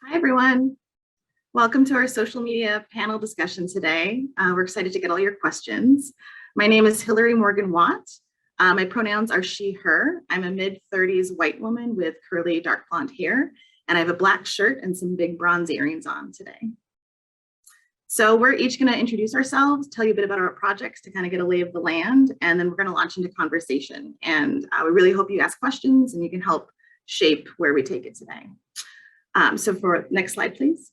Hi, everyone. Welcome to our social media panel discussion today. We're excited to get all your questions. My name is Hilary-Morgan Watt. My pronouns are she, her. I'm a mid-30s white woman with curly dark blonde hair, and I have a black shirt and some big bronze earrings on today. So we're each going to introduce ourselves, tell you a bit about our projects to kind of get a lay of the land, and then we're going to launch into conversation. And we really hope you ask questions and you can help shape where we take it today. So for next slide, please.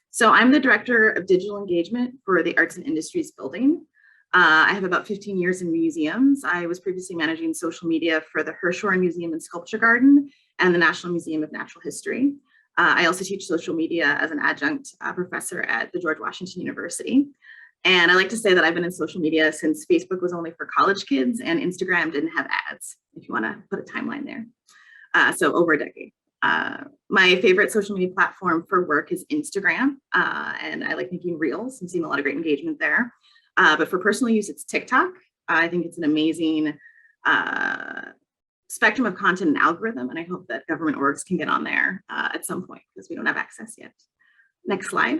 So I'm the Director of Digital Engagement for the Arts and Industries Building. I have about 15 years in museums. I was previously managing social media for the Hirshhorn Museum and Sculpture Garden and the National Museum of Natural History. I also teach social media as an adjunct professor at the George Washington University. And I like to say that I've been in social media since Facebook was only for college kids and Instagram didn't have ads, if you want to put a timeline there. So over a decade. My favorite social media platform for work is Instagram, and I like making reels. I'm seeing a lot of great engagement there. But for personal use, it's TikTok. I think it's an amazing spectrum of content and algorithm, and I hope that government orgs can get on there at some point because we don't have access yet. Next slide.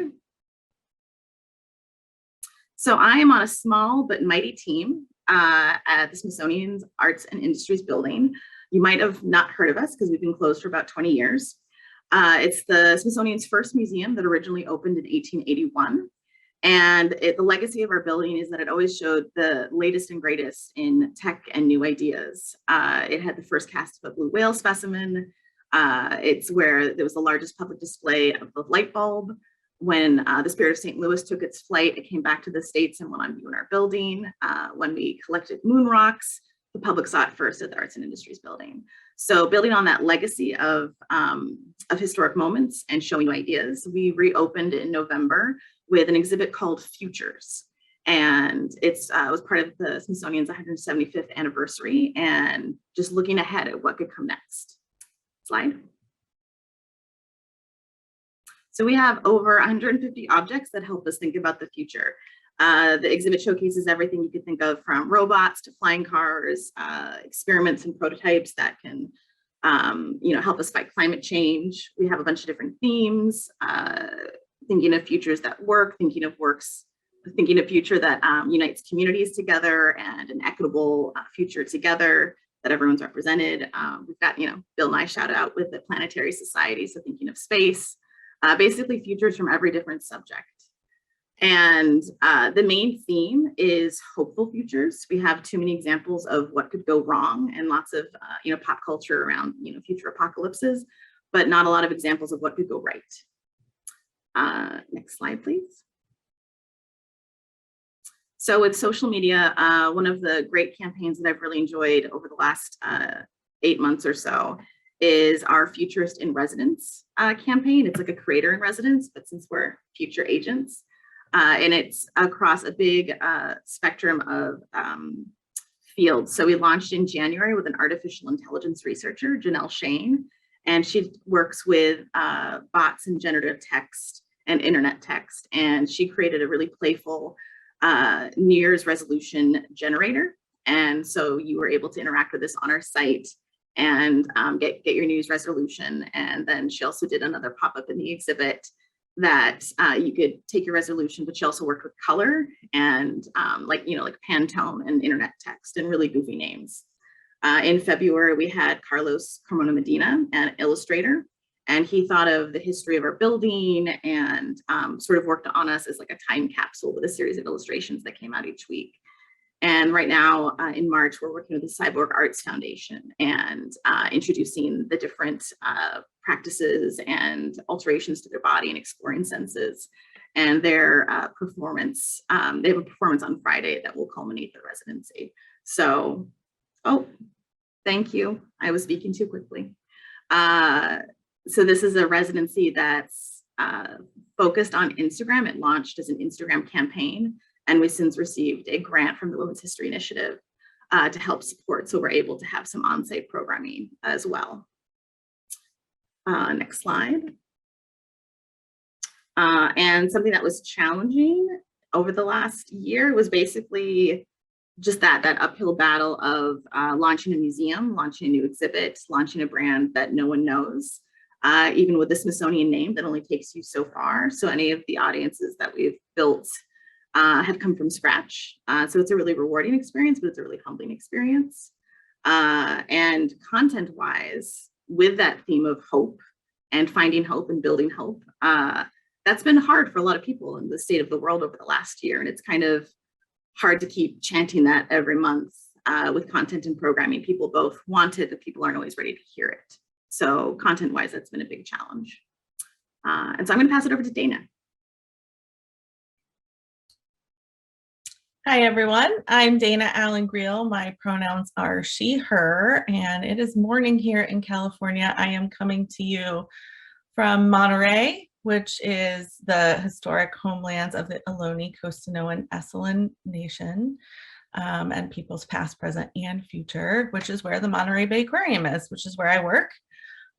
So I am on a small but mighty team at the Smithsonian's Arts and Industries Building. You might have not heard of us because we've been closed for about 20 years. It's the Smithsonian's first museum that originally opened in 1881. And the legacy of our building is that it always showed the latest and greatest in tech and new ideas. It had the first cast of a blue whale specimen. It's where there was the largest public display of the light bulb. When the Spirit of St. Louis took its flight, it came back to the States and went on view in our building. When we collected moon rocks, the public saw it first at the Arts and Industries Building. So building on that legacy of historic moments and showing new ideas, we reopened in November with an exhibit called Futures. And it was part of the Smithsonian's 175th anniversary and just looking ahead at what could come next. Slide. So we have over 150 objects that help us think about the future. The exhibit showcases everything you could think of from robots to flying cars, experiments and prototypes that can help us fight climate change. We have a bunch of different themes, thinking of futures that work, thinking of future that unites communities together and an equitable future together that everyone's represented. We've got, Bill Nye shout out with the Planetary Society, so thinking of space, basically futures from every different subject. And the main theme is hopeful futures. We have too many examples of what could go wrong and lots of pop culture around future apocalypses, but not a lot of examples of what could go right. Next slide, please. So with social media, one of the great campaigns that I've really enjoyed over the last 8 months or so is our Futurist In Residence campaign. It's like a creator in residence, but since we're future agents, and it's across a big spectrum of fields. So we launched in January with an artificial intelligence researcher, Janelle Shane, and she works with bots and generative text and internet text. And she created a really playful New Year's resolution generator. And so you were able to interact with this on our site and get your New Year's resolution. And then she also did another pop-up in the exhibit that you could take your resolution, but she also worked with color and like Pantone and internet text and really goofy names. In February, we had Carlos Carmona Medina, an illustrator, and he thought of the history of our building and sort of worked on us as like a time capsule with a series of illustrations that came out each week. And right now in March, we're working with the Cyborg Arts Foundation and introducing the different practices and alterations to their body and exploring senses and their performance. They have a performance on Friday that will culminate the residency. So, thank you. I was speaking too quickly. So this is a residency that's focused on Instagram. It launched as an Instagram campaign, and we since received a grant from the Women's History Initiative to help support. So we're able to have some on-site programming as well. Next slide. And something that was challenging over the last year was basically just that uphill battle of launching a museum, launching a new exhibit, launching a brand that no one knows. Even with the Smithsonian name, that only takes you so far. So any of the audiences that we've built have come from scratch. So it's a really rewarding experience, but it's a really humbling experience. And content-wise, with that theme of hope and finding hope and building hope, that's been hard for a lot of people in the state of the world over the last year. And it's kind of hard to keep chanting that every month with content and programming. People both want it, but people aren't always ready to hear it. So content-wise, that's been a big challenge. And so I'm going to pass it over to Dana. Hi, everyone. I'm Dana Allen-Greil. My pronouns are she, her, and it is morning here in California. I am coming to you from Monterey, which is the historic homelands of the Ohlone, Costanoan, Esselen Nation, and peoples past, present, and future, which is where the Monterey Bay Aquarium is, which is where I work.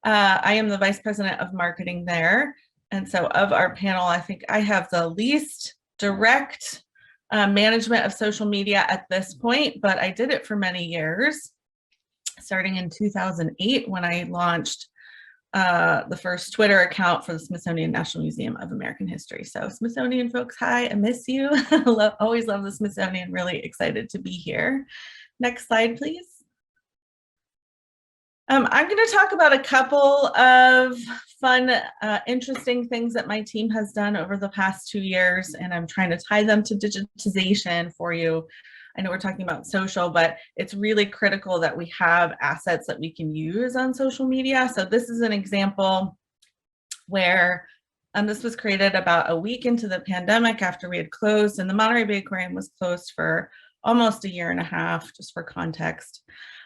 I am the Vice President of Marketing there. And so of our panel, I think I have the least direct management of social media at this point, but I did it for many years, starting in 2008 when I launched the first Twitter account for the Smithsonian National Museum of American History. So Smithsonian folks, hi, I miss you. Always love the Smithsonian, really excited to be here. Next slide, please. I'm going to talk about a couple of fun, interesting things that my team has done over the past 2 years, and I'm trying to tie them to digitization for you. I know we're talking about social, but it's really critical that we have assets that we can use on social media. So this is an example where this was created about a week into the pandemic after we had closed, and the Monterey Bay Aquarium was closed for almost 1.5 years, just for context.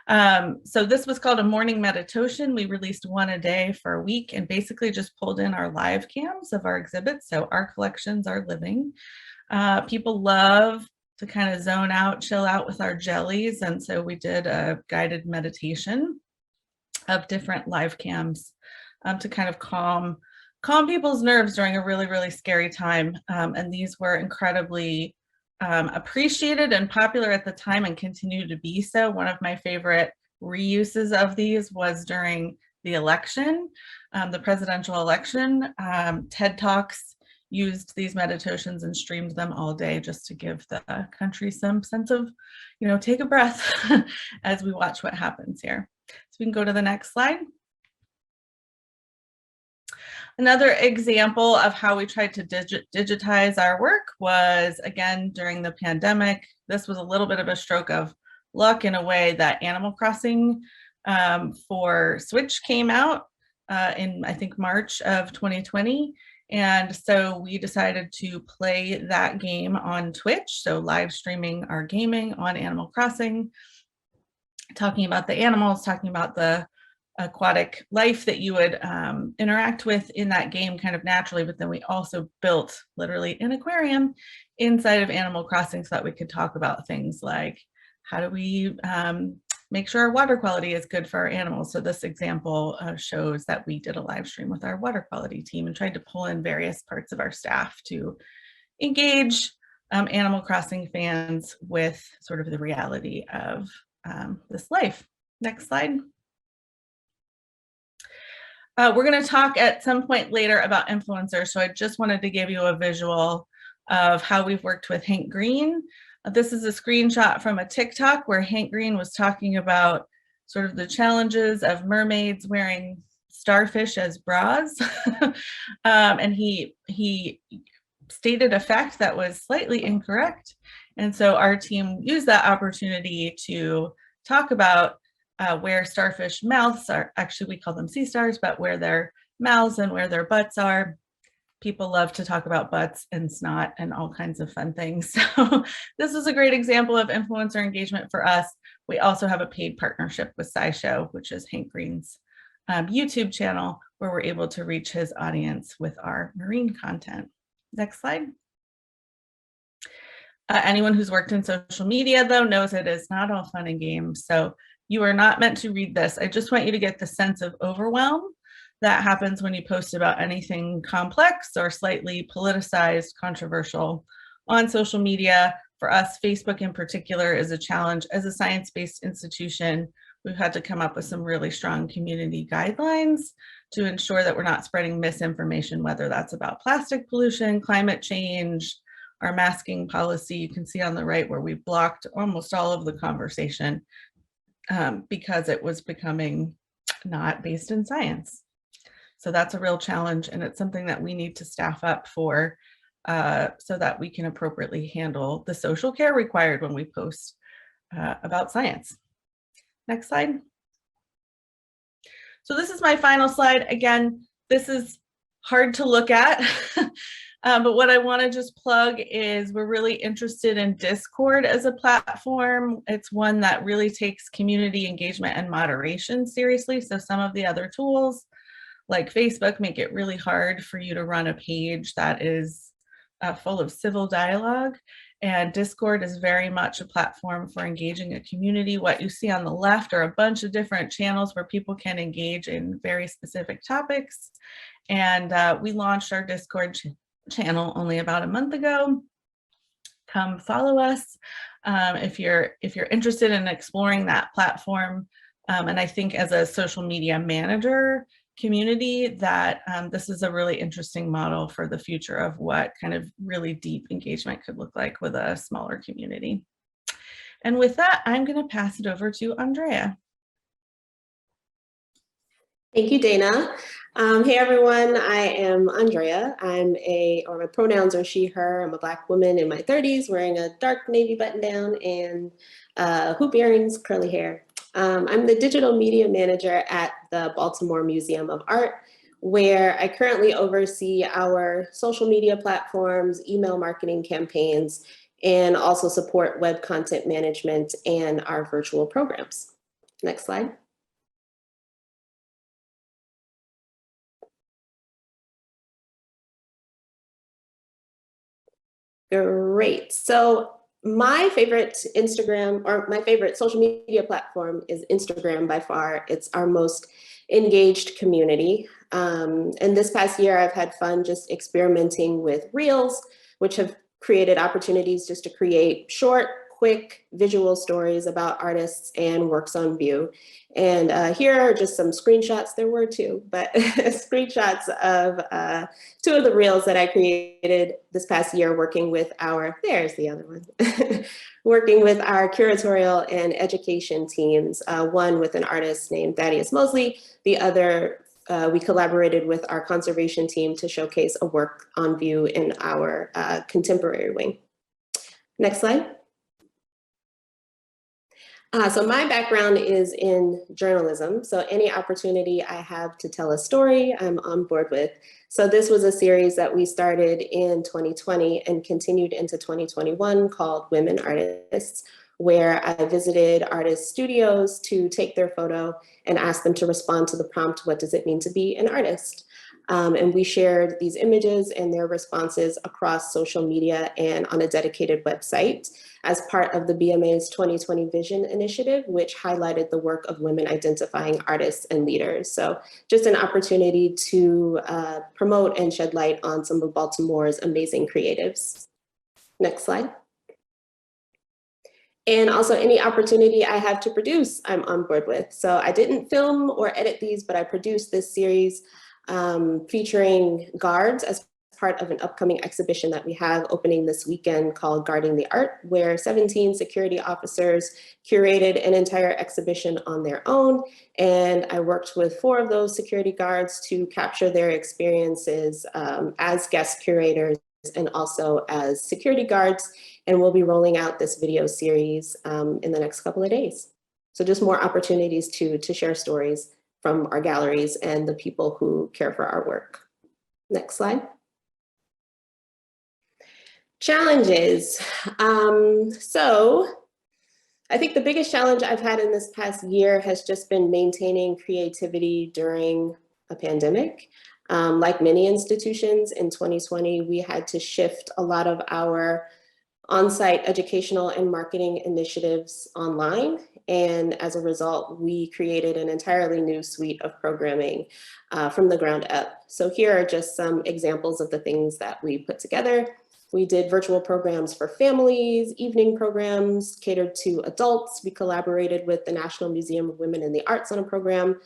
So this was called a morning meditation. We released one a day for a week and basically just pulled in our live cams of our exhibits. So our collections are living. People love to kind of zone out, chill out with our jellies. And so we did a guided meditation of different live cams to kind of calm people's nerves during a really, really scary time. And these were incredibly appreciated and popular at the time and continue to be so. One of my favorite reuses of these was during the election, the presidential election. TED Talks used these meditations and streamed them all day just to give the country some sense of, take a breath as we watch what happens here. So we can go to the next slide. Another example of how we tried to digitize our work was, again, during the pandemic. This was a little bit of a stroke of luck in a way that Animal Crossing for Switch came out in, I think, March of 2020. And so we decided to play that game on Twitch, so live streaming our gaming on Animal Crossing, talking about the animals, talking about the aquatic life that you would interact with in that game kind of naturally, but then we also built literally an aquarium inside of Animal Crossing so that we could talk about things like how do we make sure our water quality is good for our animals. So this example shows that we did a live stream with our water quality team and tried to pull in various parts of our staff to engage Animal Crossing fans with sort of the reality of this life. Next slide. We're going to talk at some point later about influencers, so I just wanted to give you a visual of how we've worked with Hank Greene. This is a screenshot from a TikTok where Hank Greene was talking about sort of the challenges of mermaids wearing starfish as bras. And he stated a fact that was slightly incorrect. And so our team used that opportunity to talk about where starfish mouths are, actually we call them sea stars, but where their mouths and where their butts are. People love to talk about butts and snot and all kinds of fun things. So this is a great example of influencer engagement for us. We also have a paid partnership with SciShow, which is Hank Greene's YouTube channel, where we're able to reach his audience with our marine content. Next slide. Anyone who's worked in social media, though, knows it is not all fun and games. So you are not meant to read this. I just want you to get the sense of overwhelm that happens when you post about anything complex or slightly politicized, controversial on social media. For us, Facebook in particular is a challenge. As a science-based institution, we've had to come up with some really strong community guidelines to ensure that we're not spreading misinformation, whether that's about plastic pollution, climate change, our masking policy. You can see on the right where we blocked almost all of the conversation because it was becoming not based in science. So that's a real challenge, and it's something that we need to staff up for so that we can appropriately handle the social care required when we post about science. Next slide. So this is my final slide. Again, this is hard to look at, but what I want to just plug is we're really interested in Discord as a platform. It's one that really takes community engagement and moderation seriously. So some of the other tools like Facebook make it really hard for you to run a page that is full of civil dialogue. And Discord is very much a platform for engaging a community. What you see on the left are a bunch of different channels where people can engage in very specific topics. And we launched our Discord channel only about a month ago. Come follow us if you're interested in exploring that platform. And I think as a social media manager community that this is a really interesting model for the future of what kind of really deep engagement could look like with a smaller community. And with that, I'm going to pass it over to Andrea. Thank you, Dana. Hey everyone, I am Andrea. My pronouns are she, her. I'm a Black woman in my 30s wearing a dark navy button down and hoop earrings, curly hair. I'm the digital media manager at the Baltimore Museum of Art, where I currently oversee our social media platforms, email marketing campaigns, and also support web content management and our virtual programs. Next slide. Great. So my favorite Instagram, or my favorite social media platform is Instagram by far. It's our most engaged community. And this past year, I've had fun just experimenting with Reels, which have created opportunities just to create short, quick visual stories about artists and works on view. And here are just some screenshots. There were two, but screenshots of two of the Reels that I created this past year working with there's the other one, working with our curatorial and education teams, one with an artist named Thaddeus Mosley, the other we collaborated with our conservation team to showcase a work on view in our contemporary wing. Next slide. So my background is in journalism. So any opportunity I have to tell a story, I'm on board with. So this was a series that we started in 2020 and continued into 2021 called Women Artists, where I visited artists' studios to take their photo and ask them to respond to the prompt, what does it mean to be an artist? And we shared these images and their responses across social media and on a dedicated website as part of the BMA's 2020 Vision Initiative, which highlighted the work of women identifying artists and leaders. So just an opportunity to promote and shed light on some of Baltimore's amazing creatives. Next slide. And also any opportunity I have to produce, I'm on board with. So I didn't film or edit these, but I produced this series featuring guards as part of an upcoming exhibition that we have opening this weekend called Guarding the Art, where 17 security officers curated an entire exhibition on their own. And I worked with 4 of those security guards to capture their experiences as guest curators and also as security guards. And we'll be rolling out this video series in the next couple of days. So just more opportunities to share stories from our galleries and the people who care for our work. Next slide. Challenges. So I think the biggest challenge I've had in this past year has just been maintaining creativity during a pandemic. Like many institutions in 2020, we had to shift a lot of our on-site educational and marketing initiatives online. And as a result, we created an entirely new suite of programming from the ground up. So here are just some examples of the things that we put together. We did virtual programs for families, evening programs catered to adults. We collaborated with the National Museum of Women in the Arts on a program.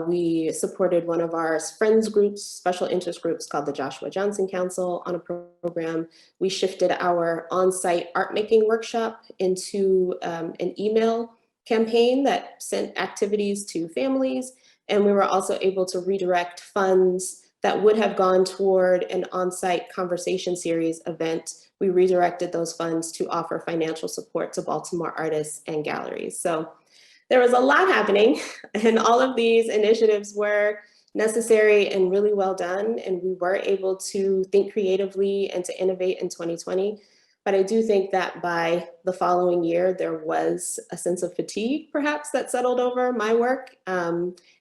We supported one of our friends groups, special interest groups called the Joshua Johnson Council on a program. We shifted our on-site art making workshop into an email campaign that sent activities to families. And we were also able to redirect funds that would have gone toward an on-site conversation series event. We redirected those funds to offer financial support to Baltimore artists and galleries. So there was a lot happening, and all of these initiatives were necessary and really well done, and we were able to think creatively and to innovate in 2020. But I do think that by the following year, there was a sense of fatigue, perhaps, that settled over my work,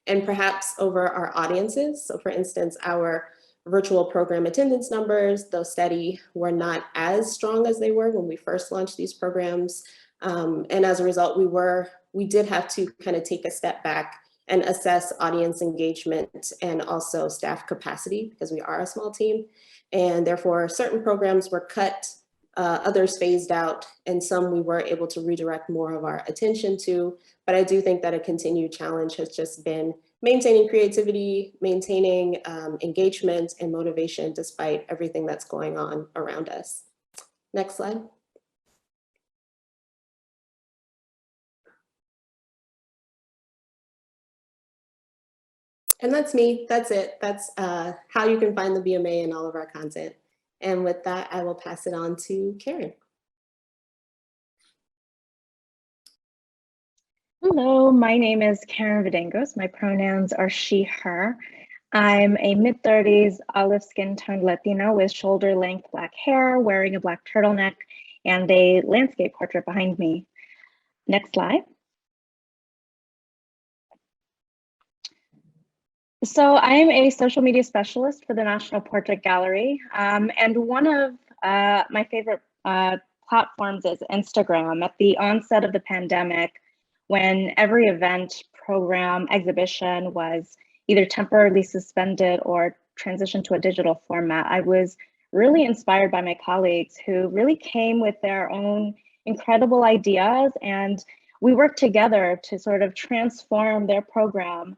and perhaps over our audiences. So for instance, our virtual program attendance numbers, though steady, were not as strong as they were when we first launched these programs. And as a result, we did have to kind of take a step back and assess audience engagement and also staff capacity, because we are a small team. And therefore, certain programs were cut, others phased out, and some we were able to redirect more of our attention to. But I do think that a continued challenge has just been maintaining creativity, maintaining engagement and motivation despite everything that's going on around us. Next slide. And that's me, that's it. That's how you can find the BMA and all of our content. And with that, I will pass it on to Karen. Hello, my name is Karen Vidangos. My pronouns are she, her. I'm a mid-30s olive skin toned Latina with shoulder length black hair, wearing a black turtleneck, and a landscape portrait behind me. Next slide. So I'm a social media specialist for the National Portrait Gallery, and one of my favorite platforms is Instagram. At the onset of the pandemic, when every event, program, exhibition was either temporarily suspended or transitioned to a digital format, I was really inspired by my colleagues who really came with their own incredible ideas, and we worked together to sort of transform their program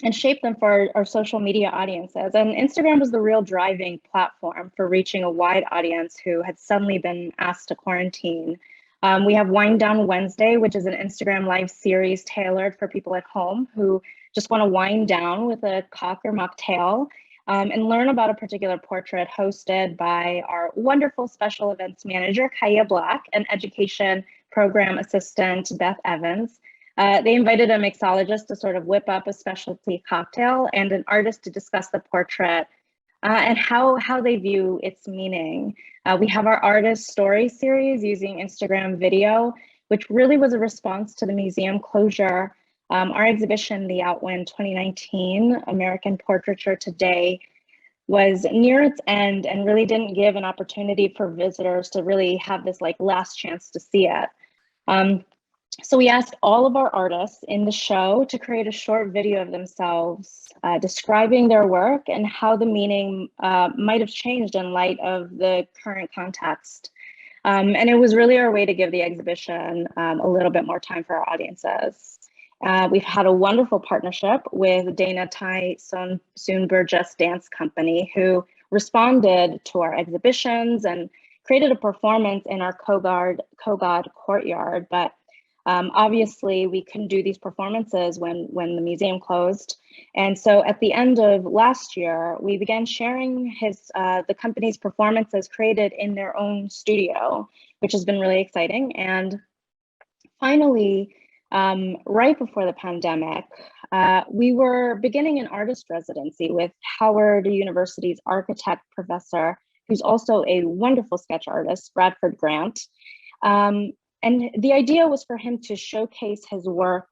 and shape them for our social media audiences. And Instagram was the real driving platform for reaching a wide audience who had suddenly been asked to quarantine. We have Wind Down Wednesday, which is an Instagram live series tailored for people at home who just want to wind down with a cock or mocktail and learn about a particular portrait, hosted by our wonderful special events manager, Kaya Black, and education program assistant, Beth Evans. They invited a mixologist to sort of whip up a specialty cocktail and an artist to discuss the portrait and how they view its meaning. We have our artist story series using Instagram video, which really was a response to the museum closure. Our exhibition, The Outwind 2019, American Portraiture Today, was near its end and really didn't give an opportunity for visitors to really have this like last chance to see it. So we asked all of our artists in the show to create a short video of themselves describing their work and how the meaning might have changed in light of the current context. And it was really our way to give the exhibition a little bit more time for our audiences. We've had a wonderful partnership with Dana Tai Soon Burgess Dance Company, who responded to our exhibitions and created a performance in our Kogod courtyard. But obviously, we couldn't do these performances when the museum closed. And so at the end of last year, we began sharing the company's performances created in their own studio, which has been really exciting. And finally, right before the pandemic, we were beginning an artist residency with Howard University's architect professor, who's also a wonderful sketch artist, Bradford Grant. And the idea was for him to showcase his work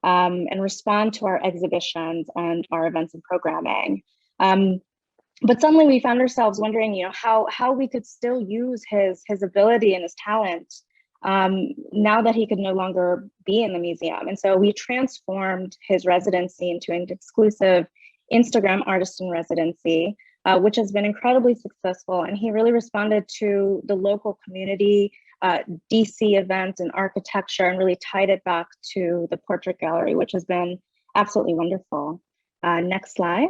and respond to our exhibitions and our events and programming. But suddenly we found ourselves wondering, how we could still use his ability and his talent now that he could no longer be in the museum. And so we transformed his residency into an exclusive Instagram artist in residency which has been incredibly successful. And he really responded to the local community, DC events and architecture, and really tied it back to the portrait gallery, which has been absolutely wonderful. Next slide.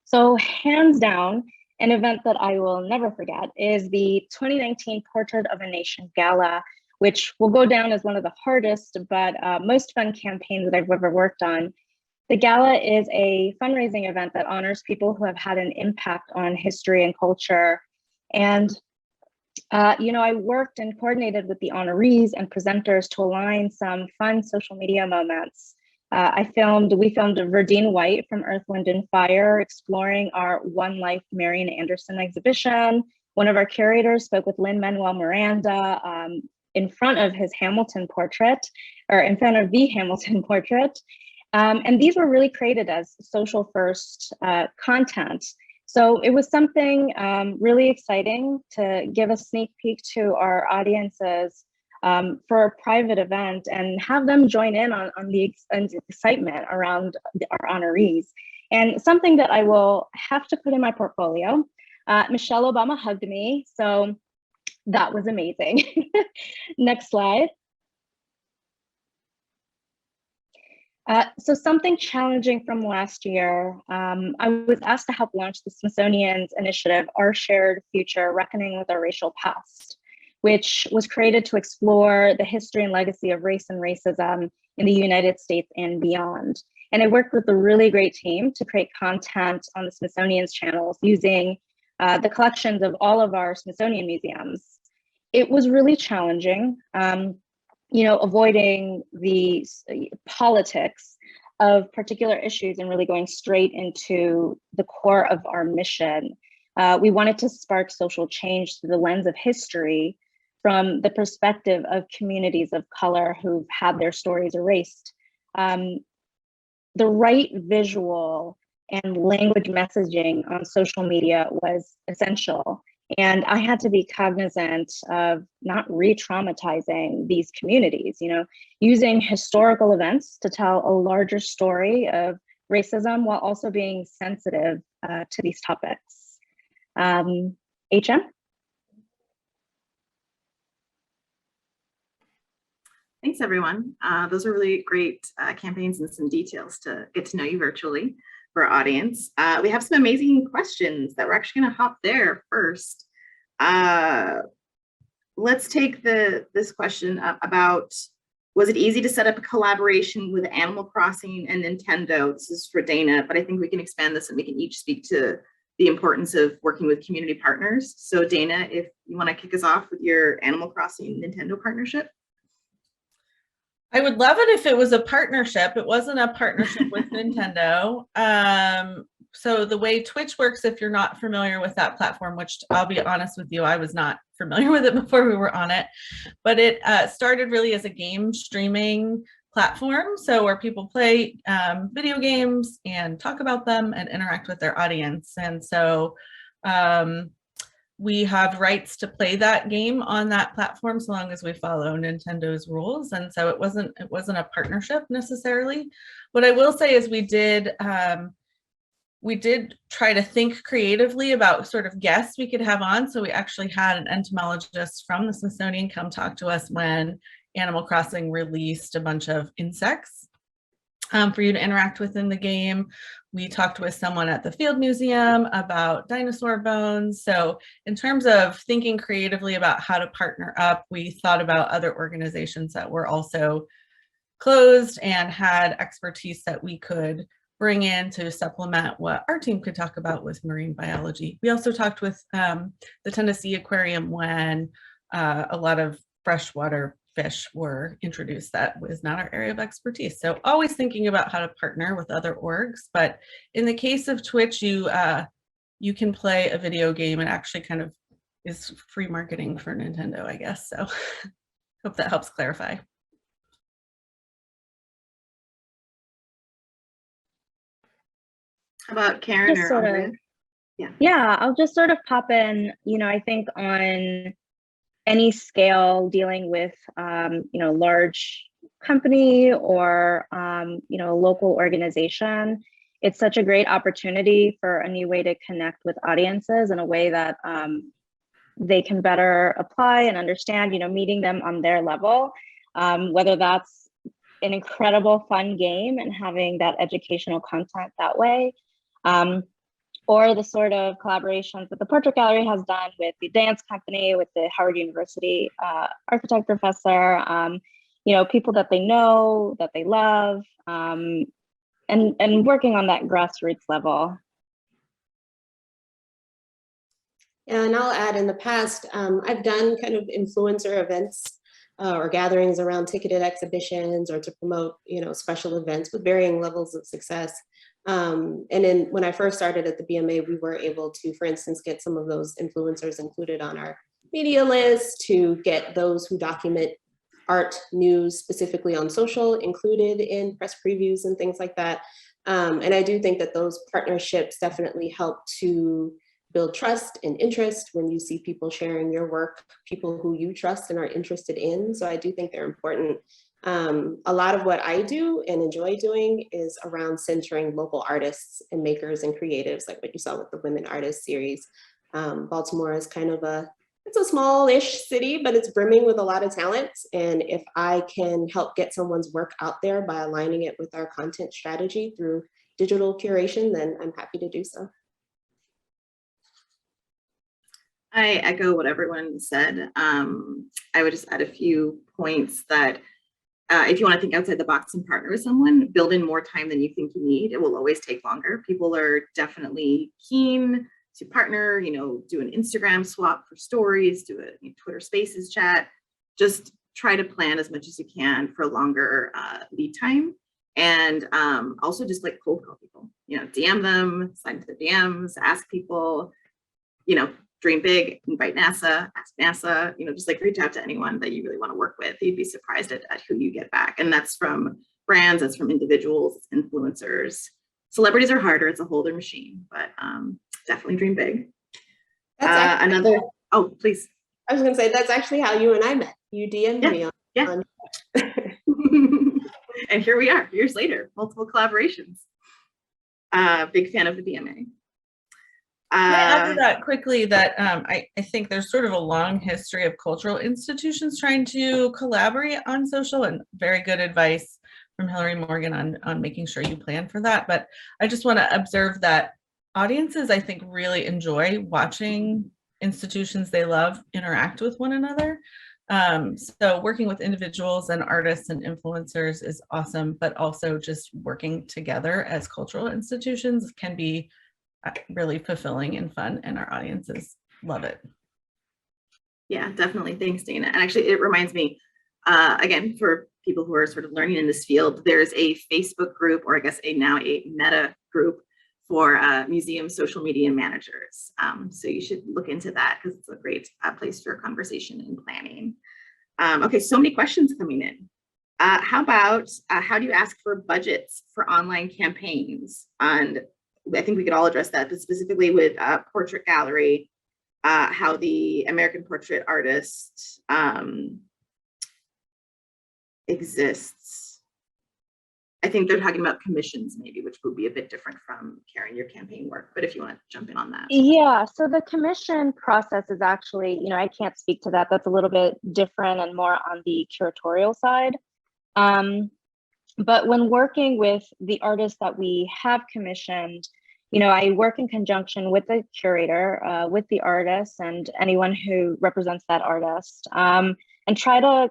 So hands down, an event that I will never forget is the 2019 Portrait of a Nation Gala, which will go down as one of the hardest but most fun campaigns that I've ever worked on. The gala is a fundraising event that honors people who have had an impact on history and culture. And I worked and coordinated with the honorees and presenters to align some fun social media moments. We filmed Verdine White from Earth, Wind and Fire, exploring our One Life Marian Anderson exhibition. One of our curators spoke with Lin-Manuel Miranda in front of his Hamilton portrait, or in front of the Hamilton portrait. And these were really created as social first content. So it was something really exciting to give a sneak peek to our audiences for a private event and have them join in on the excitement around our honorees. And something that I will have to put in my portfolio, Michelle Obama hugged me, so that was amazing. Next slide. So something challenging from last year, I was asked to help launch the Smithsonian's initiative, Our Shared Future, Reckoning with Our Racial Past, which was created to explore the history and legacy of race and racism in the United States and beyond. And I worked with a really great team to create content on the Smithsonian's channels using the collections of all of our Smithsonian museums. It was really challenging. Avoiding the politics of particular issues and really going straight into the core of our mission. We wanted to spark social change through the lens of history from the perspective of communities of color who've had their stories erased. The right visual and language messaging on social media was essential. And I had to be cognizant of not re-traumatizing these communities, using historical events to tell a larger story of racism while also being sensitive to these topics. HM? Thanks, everyone. Those are really great campaigns and some details to get to know you virtually. For our audience, we have some amazing questions that we're actually going to hop there first. Let's take this question up about, was it easy to set up a collaboration with Animal Crossing and Nintendo? This is for Dana, but I think we can expand this and we can each speak to the importance of working with community partners. So Dana, if you want to kick us off with your Animal Crossing Nintendo partnership. I would love it if it was a partnership. It wasn't a partnership with Nintendo. So the way Twitch works, if you're not familiar with that platform, which I'll be honest with you, I was not familiar with it before we were on it, but it started really as a game streaming platform. So where people play video games and talk about them and interact with their audience. And so we have rights to play that game on that platform so long as we follow Nintendo's rules. And so it wasn't a partnership necessarily. What I will say is we did try to think creatively about sort of guests we could have on. So we actually had an entomologist from the Smithsonian come talk to us when Animal Crossing released a bunch of insects for you to interact with in the game. We talked with someone at the Field Museum about dinosaur bones. So in terms of thinking creatively about how to partner up, we thought about other organizations that were also closed and had expertise that we could bring in to supplement what our team could talk about with marine biology. We also talked with the Tennessee Aquarium when a lot of freshwater fish were introduced. That was not our area of expertise. So always thinking about how to partner with other orgs. But in the case of Twitch, you can play a video game. It actually kind of is free marketing for Nintendo, I guess. So hope that helps clarify. How about Karen or Andrea? Yeah, I'll just sort of pop in, I think on any scale dealing with, large company or, you know, a local organization, it's such a great opportunity for a new way to connect with audiences in a way that they can better apply and understand, you know, meeting them on their level, whether that's an incredible fun game and having that educational content that way, or the sort of collaborations that the Portrait Gallery has done with the dance company, with the Howard University architect professor, you know, people that they know, that they love, and working on that grassroots level. And I'll add, in the past, I've done kind of influencer events or gatherings around ticketed exhibitions or to promote, you know, special events with varying levels of success. And then when I first started at the BMA, we were able to, for instance, get some of those influencers included on our media list, to get those who document art news specifically on social included in press previews and things like that. And I do think that those partnerships definitely help to build trust and interest when you see people sharing your work, people who you trust and are interested in. So I do think they're important. A lot of what I do and enjoy doing is around centering local artists and makers and creatives, like what you saw with the Women Artists series. Baltimore is kind of it's a small-ish city, but it's brimming with a lot of talent. And if I can help get someone's work out there by aligning it with our content strategy through digital curation, then I'm happy to do so. I echo what everyone said. I would just add a few points that if you want to think outside the box and partner with someone, build in more time than you think you need. It will always take longer. People are definitely keen to partner, you know, do an Instagram swap for stories, do a Twitter Spaces chat. Just try to plan as much as you can for longer lead time. And also just like cold call people, you know, DM them, slide into the DMs, ask people, you know, dream big, invite NASA, ask NASA, you know, just like reach out to anyone that you really want to work with. You'd be surprised at who you get back. And that's from brands, that's from individuals, influencers. Celebrities are harder, it's a whole other machine, but definitely dream big. That's Another, oh, please. I was gonna say, that's actually how you and I met. You DM'd me on. And here we are, years later, multiple collaborations. Big fan of the BMA. Can I add to that quickly that I think there's sort of a long history of cultural institutions trying to collaborate on social, and very good advice from Hilary-Morgan on making sure you plan for that. But I just want to observe that audiences, I think, really enjoy watching institutions they love interact with one another. So working with individuals and artists and influencers is awesome, but also just working together as cultural institutions can be really fulfilling and fun, and our audiences love it. Yeah, definitely. Thanks, Dana. And actually, it reminds me, again, for people who are sort of learning in this field, there's a Facebook group, or I guess now a Meta group for museum social media managers. So you should look into that because it's a great place for conversation and planning. Okay, so many questions coming in. How about, how do you ask for budgets for online campaigns? And I think we could all address that, but specifically with Portrait Gallery, how the American Portrait Artist exists. I think they're talking about commissions maybe, which would be a bit different from carrying your campaign work, but if you want to jump in on that. Yeah, so the commission process is actually, you know, I can't speak to that. That's a little bit different and more on the curatorial side. But when working with the artists that we have commissioned, you know, I work in conjunction with the curator, with the artist and anyone who represents that artist, and try to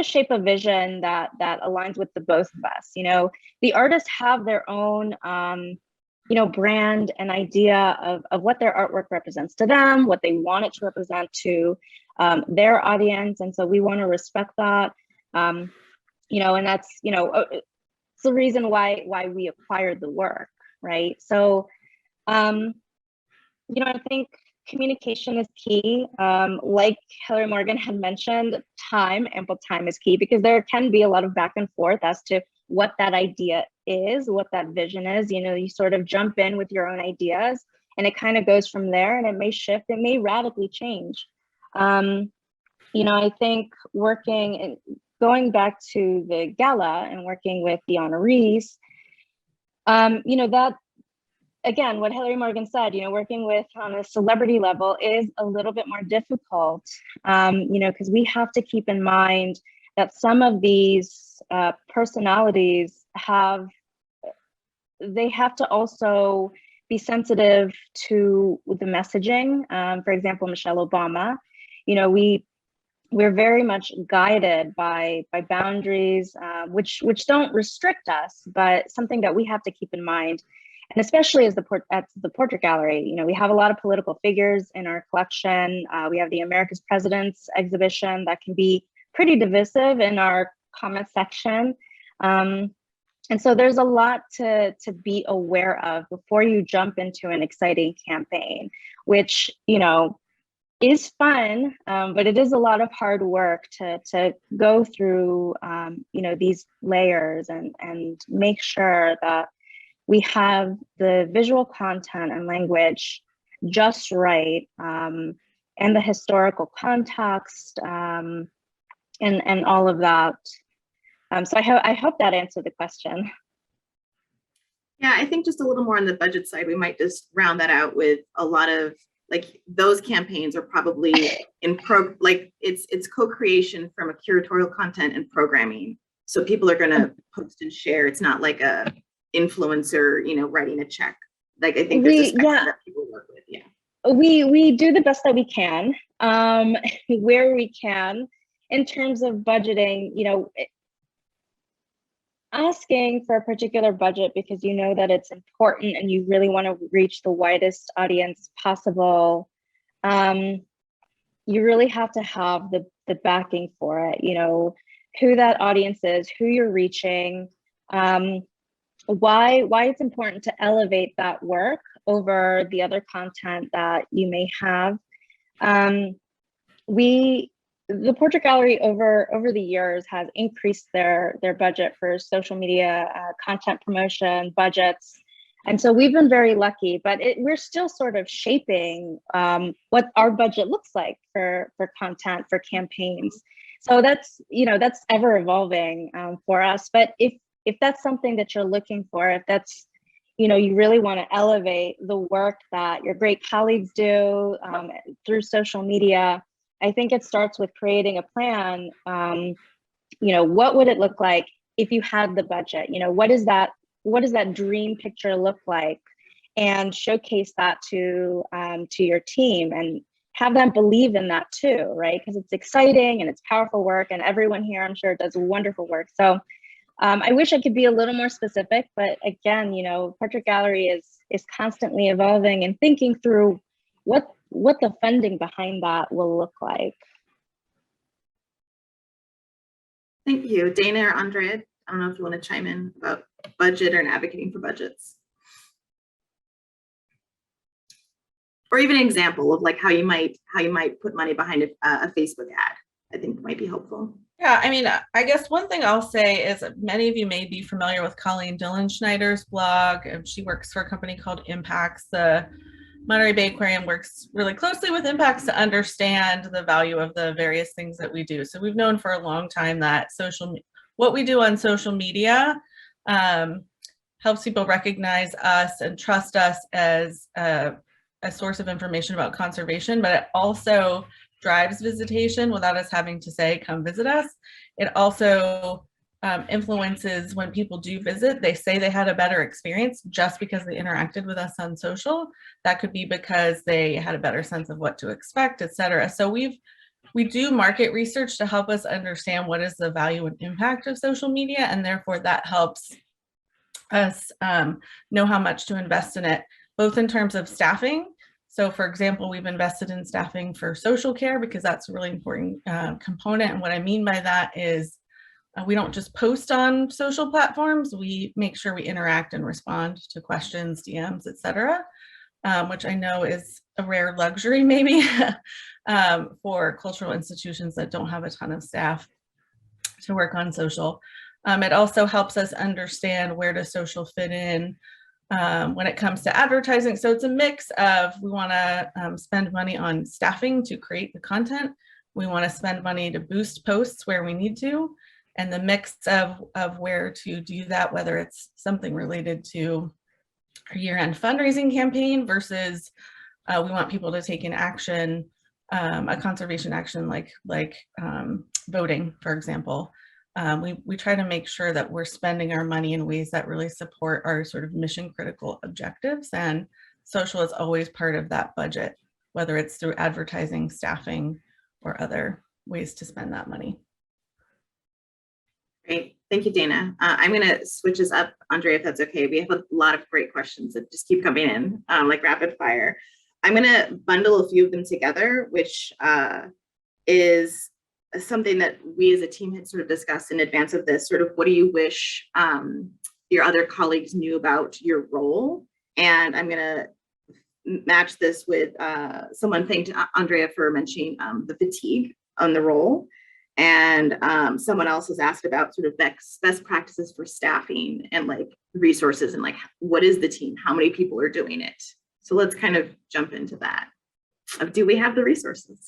shape a vision that aligns with the both of us. You know, the artists have their own, you know, brand and idea of what their artwork represents to them, what they want it to represent to their audience, and so we want to respect that. You know, and that's, you know, it's the reason why we acquired the work, right? So, you know, I think communication is key. Like Hilary-Morgan had mentioned, ample time is key, because there can be a lot of back and forth as to what that idea is, what that vision is. You know, you sort of jump in with your own ideas and it kind of goes from there, and it may shift, it may radically change. You know, I think working going back to the gala and working with the honorees, that, again, what Hilary-Morgan said, working with on a celebrity level is a little bit more difficult, because we have to keep in mind that some of these personalities have to also be sensitive to the messaging. For example, Michelle Obama, we're very much guided by boundaries, which don't restrict us, but something that we have to keep in mind. And especially at the Portrait Gallery, we have a lot of political figures in our collection. We have the America's Presidents exhibition that can be pretty divisive in our comment section. And so there's a lot to be aware of before you jump into an exciting campaign, which, is fun, but it is a lot of hard work to go through, these layers and make sure that we have the visual content and language just right, and the historical context, and all of that. So I hope that answered the question. Yeah, I think just a little more on the budget side, we might just round that out with a lot of, like, those campaigns are probably it's co-creation from a curatorial content and programming. So people are going to post and share. It's not like a influencer, writing a check. Like, I think there's a spectrum that people work with. Yeah. We do the best that we can, where we can, in terms of budgeting, asking for a particular budget because you know that it's important and you really want to reach the widest audience possible. You really have to have the backing for it, who that audience is, who you're reaching, why it's important to elevate that work over the other content that you may have. The Portrait Gallery over the years has increased their budget for social media, content promotion budgets. And so we've been very lucky, but we're still sort of shaping what our budget looks like for content, for campaigns. So that's ever evolving for us. But if that's something that you're looking for, if that's, you really want to elevate the work that your great colleagues do through social media, I think it starts with creating a plan. What would it look like if you had the budget? What does that dream picture look like? And showcase that to your team and have them believe in that too, right? Because it's exciting and it's powerful work, and everyone here, I'm sure, does wonderful work. So I wish I could be a little more specific, but again, Portrait Gallery is constantly evolving and thinking through what the funding behind that will look like. Thank you. Dana or Andrea, I don't know if you want to chime in about budget or advocating for budgets. Or even an example of like how you might put money behind a Facebook ad. I think might be helpful. Yeah, I mean, I guess one thing I'll say is many of you may be familiar with Colleen Dillon-Schneider's blog. She works for a company called Impacts. The Monterey Bay Aquarium works really closely with Impacts to understand the value of the various things that we do. So we've known for a long time that what we do on social media helps people recognize us and trust us as a source of information about conservation, but it also drives visitation without us having to say, come visit us. It also influences when people do visit, they say they had a better experience just because they interacted with us on social. That could be because they had a better sense of what to expect, etc. So we do market research to help us understand what is the value and impact of social media, and therefore that helps us know how much to invest in it, both in terms of staffing. So for example, we've invested in staffing for social care because that's a really important component. And what I mean by that is we don't just post on social platforms, we make sure we interact and respond to questions, DMs, etc., which I know is a rare luxury maybe for cultural institutions that don't have a ton of staff to work on social. It also helps us understand where does social fit in when it comes to advertising. So it's a mix of, we want to spend money on staffing to create the content. We want to spend money to boost posts where we need to. and the mix of where to do that, whether it's something related to our year-end fundraising campaign versus we want people to take an action, a conservation action like voting, for example. We try to make sure that we're spending our money in ways that really support our sort of mission critical objectives, and social is always part of that budget, whether it's through advertising, staffing, or other ways to spend that money. Great, thank you, Dana. I'm gonna switch this up, Andrea, if that's okay. We have a lot of great questions that just keep coming in, like rapid fire. I'm gonna bundle a few of them together, which is something that we as a team had sort of discussed in advance of this, sort of what do you wish your other colleagues knew about your role? And I'm gonna match this with someone thanked Andrea for mentioning the fatigue on the role. And someone else has asked about sort of best practices for staffing and like resources and like, what is the team? How many people are doing it? So let's kind of jump into that. Do we have the resources?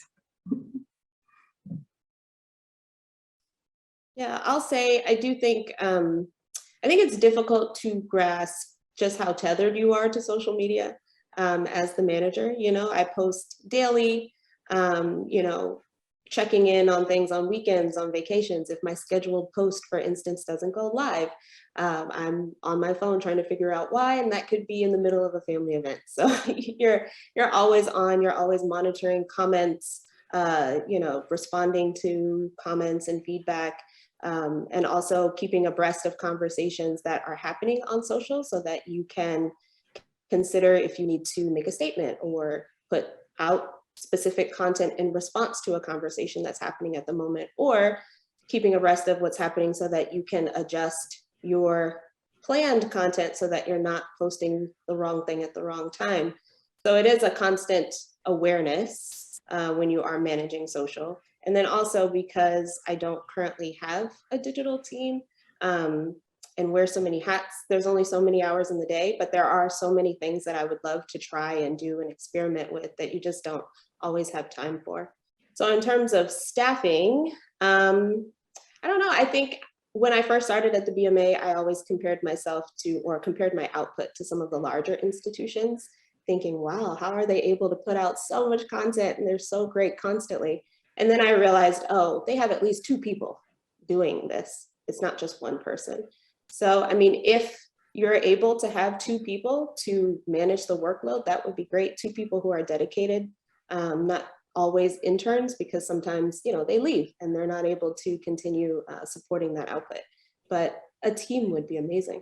Yeah, I'll say I do think I think it's difficult to grasp just how tethered you are to social media as the manager. You know, I post daily, you know, checking in on things on weekends, on vacations. If my scheduled post, for instance, doesn't go live, I'm on my phone trying to figure out why, and that could be in the middle of a family event. So you're always on, you're always monitoring comments, you know, responding to comments and feedback, and also keeping abreast of conversations that are happening on social so that you can consider if you need to make a statement or put out specific content in response to a conversation that's happening at the moment, or keeping abreast of what's happening so that you can adjust your planned content so that you're not posting the wrong thing at the wrong time. So it is a constant awareness when you are managing social. And then also because I don't currently have a digital team and wear so many hats, there's only so many hours in the day, but there are so many things that I would love to try and do and experiment with that you just don't always have time for. So in terms of staffing, I don't know, I think when I first started at the BMA, I always compared myself to, or compared my output to some of the larger institutions, thinking, wow, how are they able to put out so much content and they're so great constantly? And then I realized, oh, they have at least 2 people doing this. It's not just one person. So, I mean, if you're able to have 2 people to manage the workload, that would be great. 2 people who are dedicated, not always interns, because sometimes, you know, they leave and they're not able to continue supporting that output. But a team would be amazing.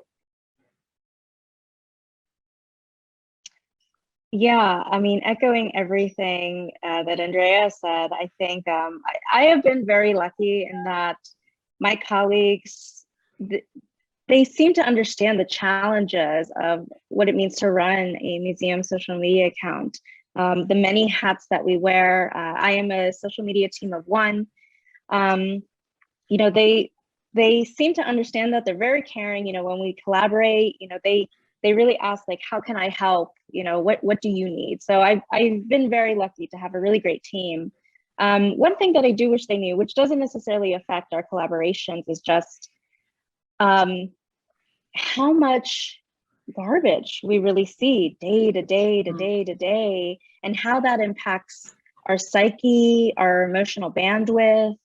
Yeah, I mean, echoing everything that Andrea said, I think I have been very lucky in that my colleagues, they seem to understand the challenges of what it means to run a museum social media account. The many hats that we wear. I am a social media team of 1. You know, they seem to understand that. They're very caring. You know, when we collaborate, you know, they really ask, like, how can I help? You know, what do you need? So I've been very lucky to have a really great team. One thing that I do wish they knew, which doesn't necessarily affect our collaborations, is just how much garbage we really see day to day to day to day, and how that impacts our psyche, our emotional bandwidth,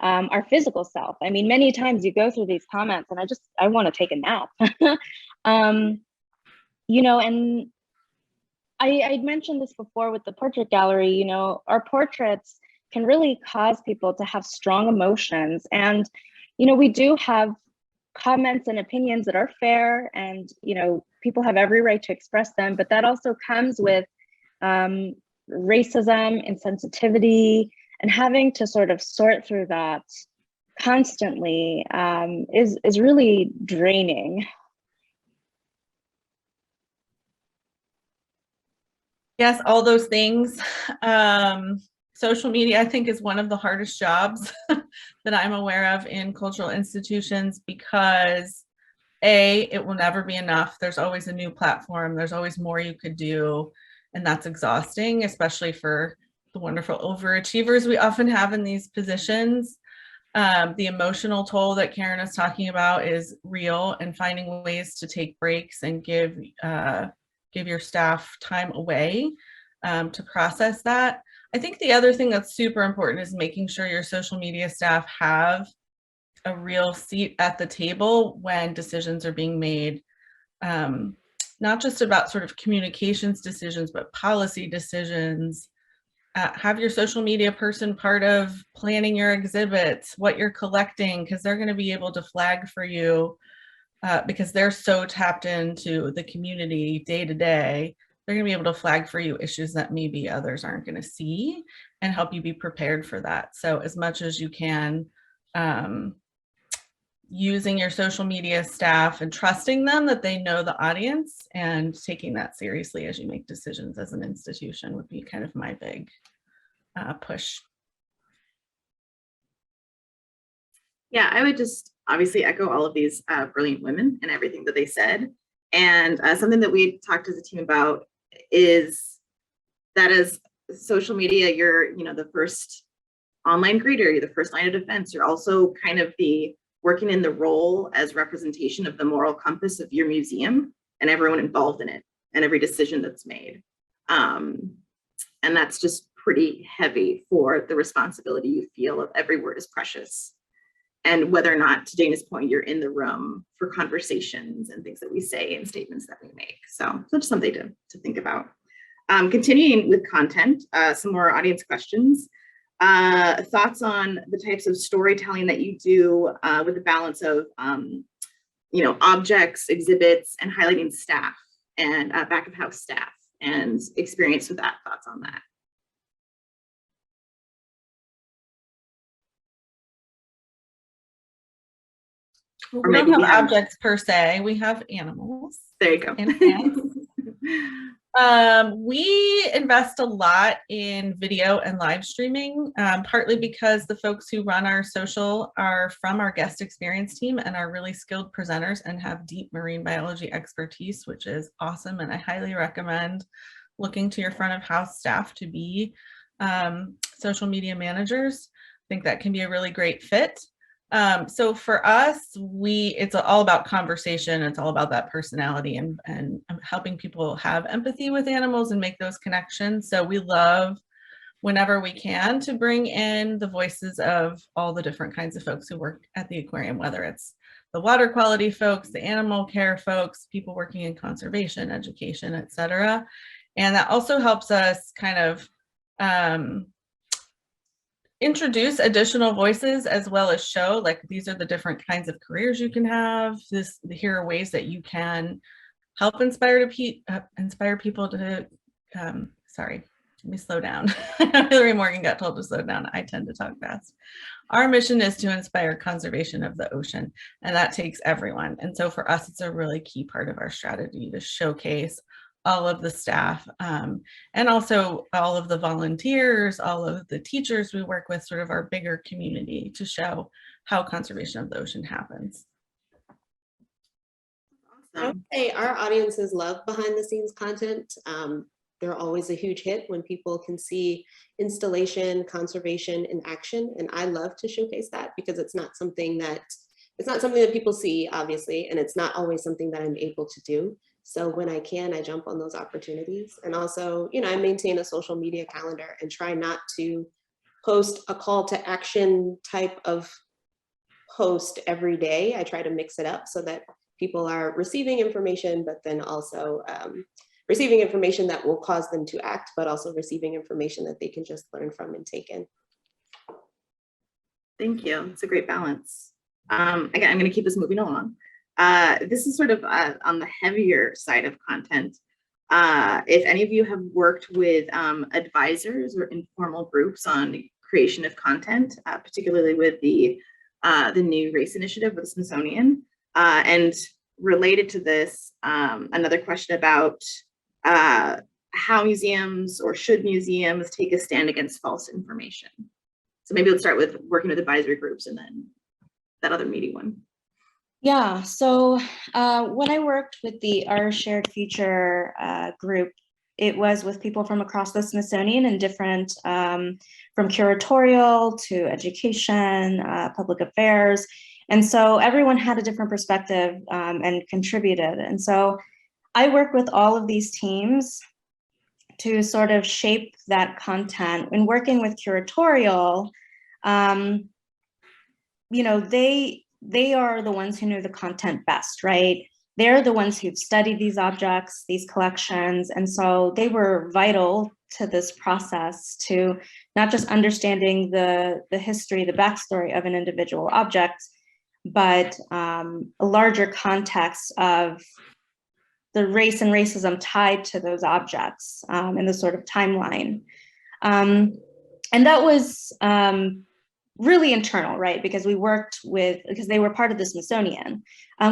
our physical self. I mean, many times you go through these comments and I want to take a nap. You know, and I'd mentioned this before with the portrait gallery, you know, our portraits can really cause people to have strong emotions. And, you know, we do have comments and opinions that are fair, and, you know, people have every right to express them, but that also comes with racism, insensitivity, and having to sort of sort through that constantly is really draining. Yes, all those things. Social media, I think, is one of the hardest jobs that I'm aware of in cultural institutions, because it will never be enough. There's always a new platform. There's always more you could do. And that's exhausting, especially for the wonderful overachievers we often have in these positions. The emotional toll that Karen is talking about is real, and finding ways to take breaks and give your staff time away to process that. I think the other thing that's super important is making sure your social media staff have a real seat at the table when decisions are being made, not just about sort of communications decisions, but policy decisions. Have your social media person part of planning your exhibits, what you're collecting, because they're going to be able to flag for you because they're so tapped into the community day to day. They're going to be able to flag for you issues that maybe others aren't going to see and help you be prepared for that. So as much as you can, using your social media staff and trusting them that they know the audience and taking that seriously as you make decisions as an institution would be kind of my big push. Yeah, I would just obviously echo all of these brilliant women and everything that they said. And something that we talked as a team about is that as social media, you're, the first online greeter, you're the first line of defense. You're also kind of working in the role as representation of the moral compass of your museum and everyone involved in it and every decision that's made. And that's just pretty heavy for the responsibility you feel of every word is precious. And whether or not, to Dana's point, you're in the room for conversations and things that we say and statements that we make. So just something to think about. Continuing with content, some more audience questions. Thoughts on the types of storytelling that you do with the balance of, objects, exhibits, and highlighting staff and back of house staff and experience with that, thoughts on that. We don't have objects per se, we have animals. There you go. And we invest a lot in video and live streaming, partly because the folks who run our social are from our guest experience team and are really skilled presenters and have deep marine biology expertise, which is awesome. And I highly recommend looking to your front of house staff to be social media managers. I think that can be a really great fit. So for us, it's all about conversation. It's all about that personality and helping people have empathy with animals and make those connections. So we love, whenever we can, to bring in the voices of all the different kinds of folks who work at the aquarium, whether it's the water quality folks, the animal care folks, people working in conservation, education, et cetera. And that also helps us kind of introduce additional voices, as well as show like these are the different kinds of careers you can have. Here are ways that you can help inspire people to sorry, let me slow down. Hilary-Morgan got told to slow down. I tend to talk fast. Our mission is to inspire conservation of the ocean, and that takes everyone. And so for us, it's a really key part of our strategy to showcase all of the staff and also all of the volunteers, all of the teachers we work with, sort of our bigger community, to show how conservation of the ocean happens. I would say our audiences love behind the scenes content. They're always a huge hit when people can see installation, conservation in action. And I love to showcase that because it's not something that people see, obviously, and it's not always something that I'm able to do. So when I can, I jump on those opportunities. And also, I maintain a social media calendar and try not to post a call to action type of post every day. I try to mix it up so that people are receiving information, but then also receiving information that will cause them to act, but also receiving information that they can just learn from and take in. Thank you. It's a great balance. Again, I'm going to keep this moving along. This is sort of on the heavier side of content. If any of you have worked with advisors or informal groups on creation of content, particularly with the new race initiative with the Smithsonian, and related to this, another question about how museums or should museums take a stand against false information. So maybe let's start with working with advisory groups and then that other meaty one. Yeah, so when I worked with our Shared Future group, it was with people from across the Smithsonian and different, from curatorial to education, public affairs. And so everyone had a different perspective and contributed. And so I work with all of these teams to sort of shape that content. When working with curatorial, you know, they are the ones who know the content best, right? They're the ones who've studied these objects, these collections, and so they were vital to this process, to not just understanding the history, the backstory of an individual object, but a larger context of the race and racism tied to those objects in the sort of timeline. And that was really internal, right? Because we worked with, because they were part of the Smithsonian.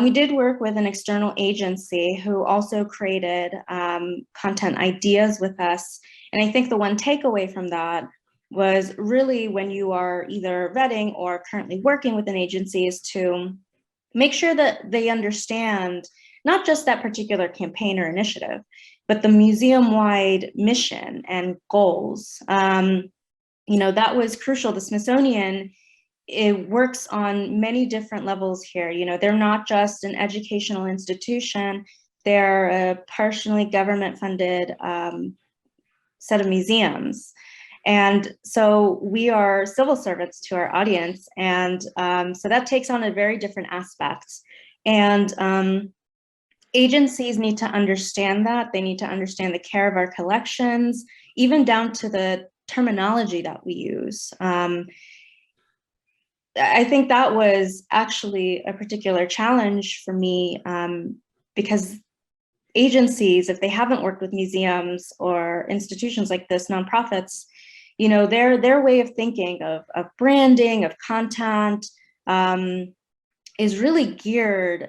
We did work with an external agency who also created content ideas with us. And I think the one takeaway from that was really, when you are either vetting or currently working with an agency, is to make sure that they understand not just that particular campaign or initiative, but the museum-wide mission and goals. You know, that was crucial. The Smithsonian, it works on many different levels here. You know, they're not just an educational institution, they're a partially government-funded set of museums. And so we are civil servants to our audience. And so that takes on a very different aspect. And agencies need to understand that. They need to understand the care of our collections, even down to the terminology that we use. I think that was actually a particular challenge for me, because agencies, if they haven't worked with museums or institutions like this, nonprofits, you know, their way of thinking of branding, of content, is really geared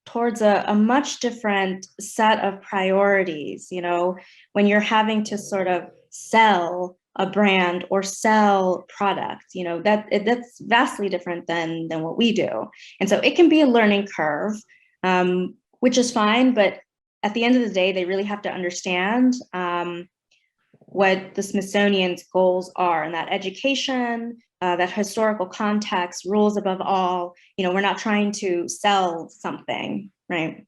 towards a much different set of priorities. You know, when you're having to sort of sell a brand or sell product, you know, that's vastly different than what we do. And so it can be a learning curve, which is fine, but at the end of the day, they really have to understand what the Smithsonian's goals are, and that education, that historical context, rules above all. You know, we're not trying to sell something, right?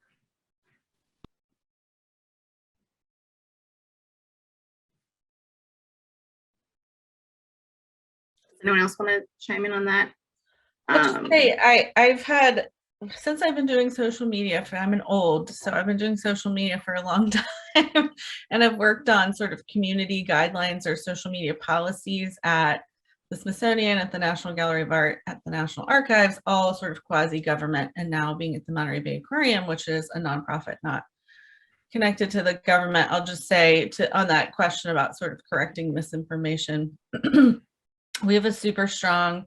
Does anyone else want to chime in on that? I'll just say, I've had, since I've been doing social media I'm an old, so I've been doing social media for a long time, and I've worked on sort of community guidelines or social media policies at the Smithsonian, at the National Gallery of Art, at the National Archives, all sort of quasi-government, and now being at the Monterey Bay Aquarium, which is a nonprofit not connected to the government. I'll just say, on that question about sort of correcting misinformation, we have a super strong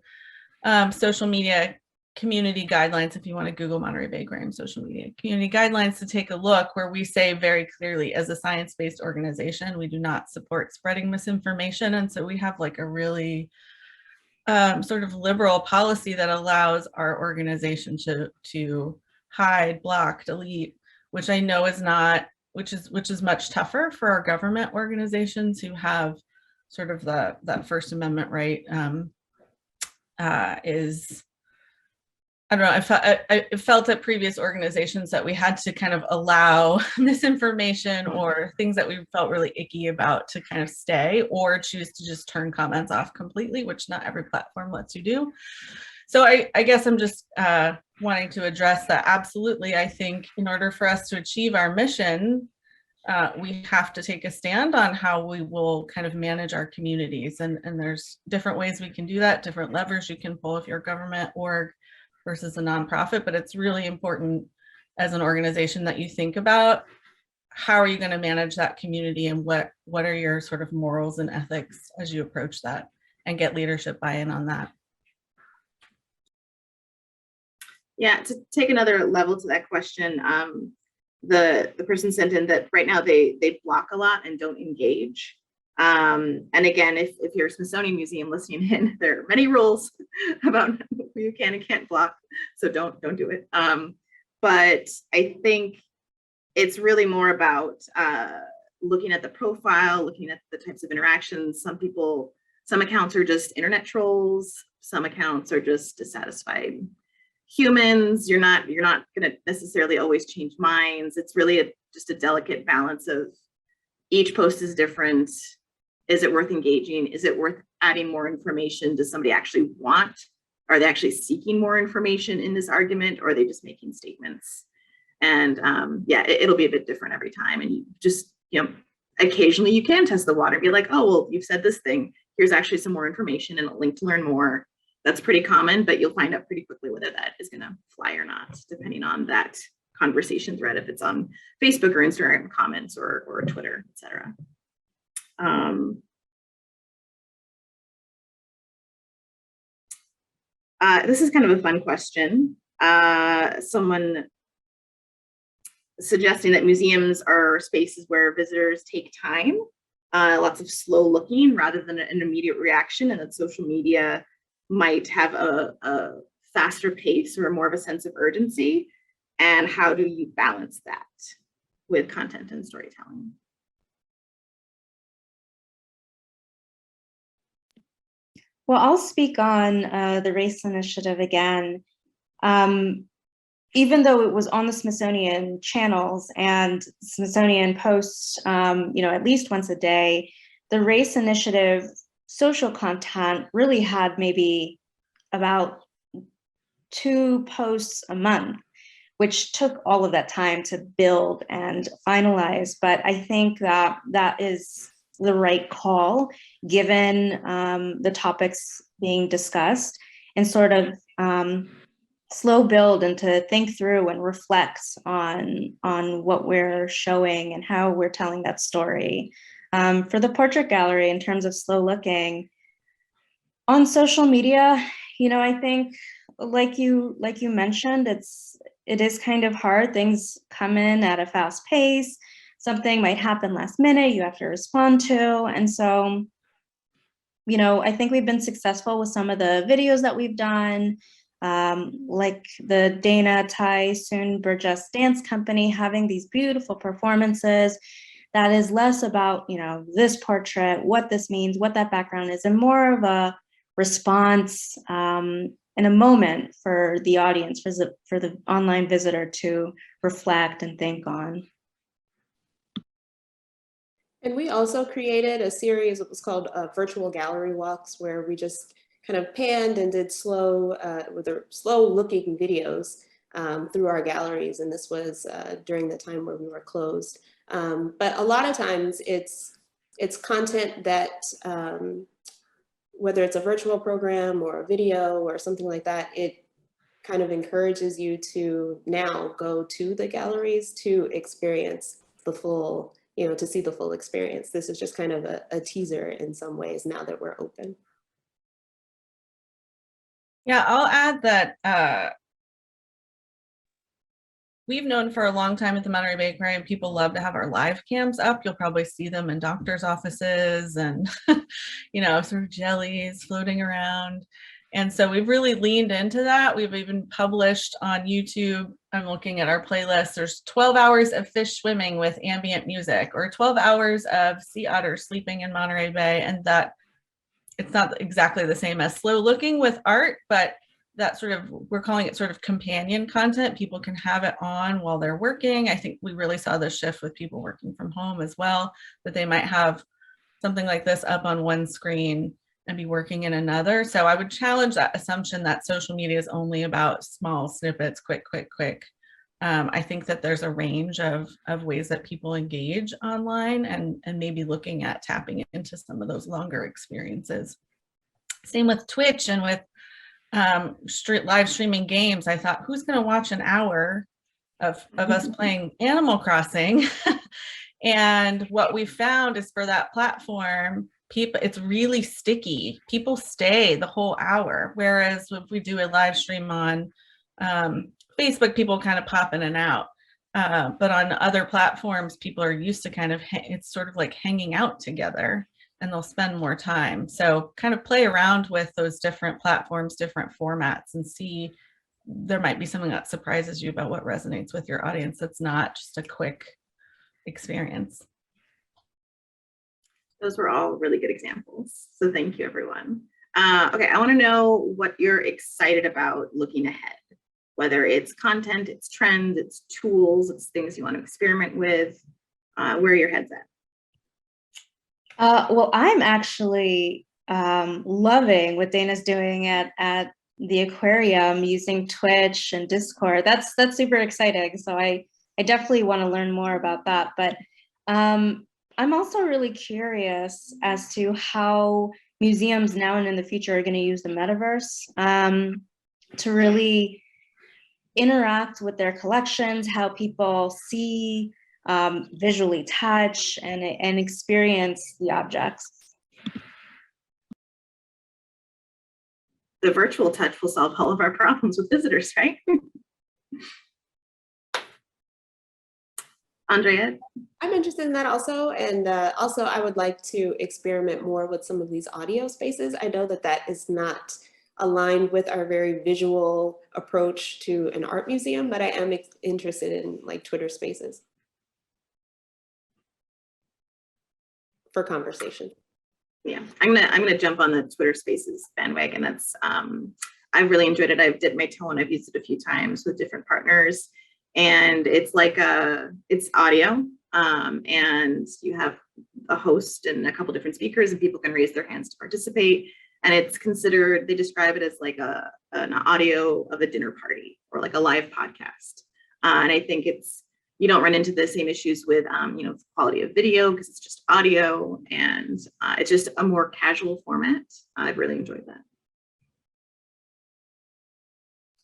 social media community guidelines. If you want to Google Monterey Bay Aquarium social media community guidelines, to take a look, where we say very clearly, as a science-based organization, we do not support spreading misinformation. And so we have like a really sort of liberal policy that allows our organization to hide, block, delete, which I know is not, which is much tougher for our government organizations who have sort of that First Amendment right. Is, I don't know, I felt at previous organizations that we had to kind of allow misinformation or things that we felt really icky about to kind of stay, or choose to just turn comments off completely, which not every platform lets you do. So I guess I'm just wanting to address that. Absolutely, I think in order for us to achieve our mission, we have to take a stand on how we will kind of manage our communities. And there's different ways we can do that, different levers you can pull if you're a government org versus a nonprofit. But it's really important as an organization that you think about how are you going to manage that community, and what are your sort of morals and ethics as you approach that, and get leadership buy-in on that. Yeah, to take another level to that question, the person sent in that right now they block a lot and don't engage. And again, if you're a Smithsonian Museum listening in, there are many rules about who you can and can't block, so don't do it. But I think it's really more about looking at the profile, looking at the types of interactions. Some accounts are just internet trolls. Some accounts are just dissatisfied humans. You're not going to necessarily always change minds. It's really just a delicate balance of each post is different. Is it worth engaging? Is it worth adding more information? Does somebody actually want? Are they actually seeking more information in this argument, or are they just making statements? And yeah, it'll be a bit different every time. And you just, occasionally you can test the water, be like, oh, well, you've said this thing. Here's actually some more information and a link to learn more. That's pretty common, but you'll find out pretty quickly whether that is going to fly or not, depending on that conversation thread, if it's on Facebook or Instagram comments or Twitter, etc. This is kind of a fun question. Someone suggesting that museums are spaces where visitors take time, lots of slow looking rather than an immediate reaction, and that social media might have a faster pace or more of a sense of urgency. And how do you balance that with content and storytelling? Well, I'll speak on the race initiative again. Even though it was on the Smithsonian channels and Smithsonian posts, at least once a day, the race initiative social content really had maybe about 2 posts a month, which took all of that time to build and finalize. But I think that that is the right call, given the topics being discussed, and sort of slow build and to think through and reflect on what we're showing and how we're telling that story. For the portrait gallery, in terms of slow looking on social media, I think like you mentioned, it is kind of hard. Things come in at a fast pace. Something might happen last minute, you have to respond to. And so, I think we've been successful with some of the videos that we've done, like the Dana Ty Soon Burgess Dance Company having these beautiful performances that is less about, this portrait, what this means, what that background is, and more of a response in a moment for the audience, for the online visitor to reflect and think on. And we also created a series, it was called virtual gallery walks, where we just kind of panned and did slow looking videos through our galleries. And this was during the time where we were closed. But a lot of times it's content that, whether it's a virtual program or a video or something like that, it kind of encourages you to now go to the galleries to experience the full, to see the full experience. This is just kind of a teaser in some ways now that we're open. Yeah, I'll add that we've known for a long time at the Monterey Bay Aquarium, people love to have our live cams up. You'll probably see them in doctors' offices and, sort of jellies floating around. And so we've really leaned into that. We've even published on YouTube, I'm looking at our playlist, there's 12 hours of fish swimming with ambient music, or 12 hours of sea otters sleeping in Monterey Bay. And that it's not exactly the same as slow looking with art, but that sort of, we're calling it sort of companion content. People can have it on while they're working. I think we really saw this shift with people working from home as well, that they might have something like this up on one screen and be working in another. So I would challenge that assumption that social media is only about small snippets, quick. I think that there's a range of ways that people engage online, and maybe looking at tapping into some of those longer experiences. Same with Twitch and with live streaming games. I thought, who's going to watch an hour of us playing Animal Crossing? And what we found is, for that platform, it's really sticky. People stay the whole hour. Whereas if we do a live stream on Facebook, people kind of pop in and out. But on other platforms, people are used to it's sort of like hanging out together, and they'll spend more time. So kind of play around with those different platforms, different formats, and see, there might be something that surprises you about what resonates with your audience. That's not just a quick experience. Those were all really good examples. So thank you, everyone. Okay, I want to know what you're excited about looking ahead, whether it's content, it's trends, it's tools, it's things you want to experiment with, where your head's at. Well, I'm actually loving what Dana's doing at the aquarium using Twitch and Discord. That's super exciting. So I definitely want to learn more about that. But I'm also really curious as to how museums now and in the future are going to use the metaverse to really interact with their collections, how people see, visually touch, and experience the objects. The virtual touch will solve all of our problems with visitors, right? Andrea? I'm interested in that also. And also I would like to experiment more with some of these audio spaces. I know that that is not aligned with our very visual approach to an art museum, but I am interested in like Twitter spaces for conversation. Yeah, I'm gonna jump on the Twitter Spaces bandwagon. That's I've really enjoyed it. I've dipped my toe and I've used it a few times with different partners, and it's like it's audio, and you have a host and a couple different speakers, and people can raise their hands to participate. And it's considered, they describe it as like an audio of a dinner party or like a live podcast. And I think you don't run into the same issues with, the quality of video because it's just audio, and it's just a more casual format. I've really enjoyed that.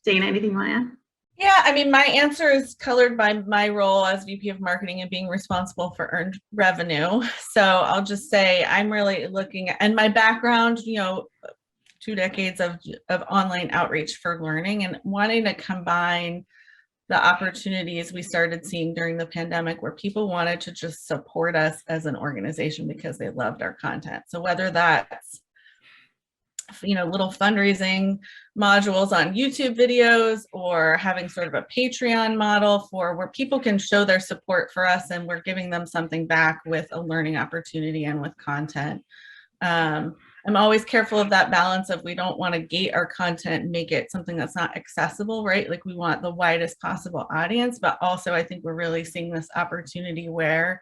Dana, anything you want to add? Yeah, I mean, my answer is colored by my role as VP of Marketing and being responsible for earned revenue. So I'll just say I'm really looking at, and my background, 2 decades of online outreach for learning, and wanting to combine the opportunities we started seeing during the pandemic where people wanted to just support us as an organization because they loved our content. So whether that's little fundraising modules on YouTube videos, or having sort of a Patreon model for where people can show their support for us and we're giving them something back with a learning opportunity and with content. I'm always careful of that balance of, we don't want to gate our content and make it something that's not accessible, right? Like we want the widest possible audience, but also I think we're really seeing this opportunity where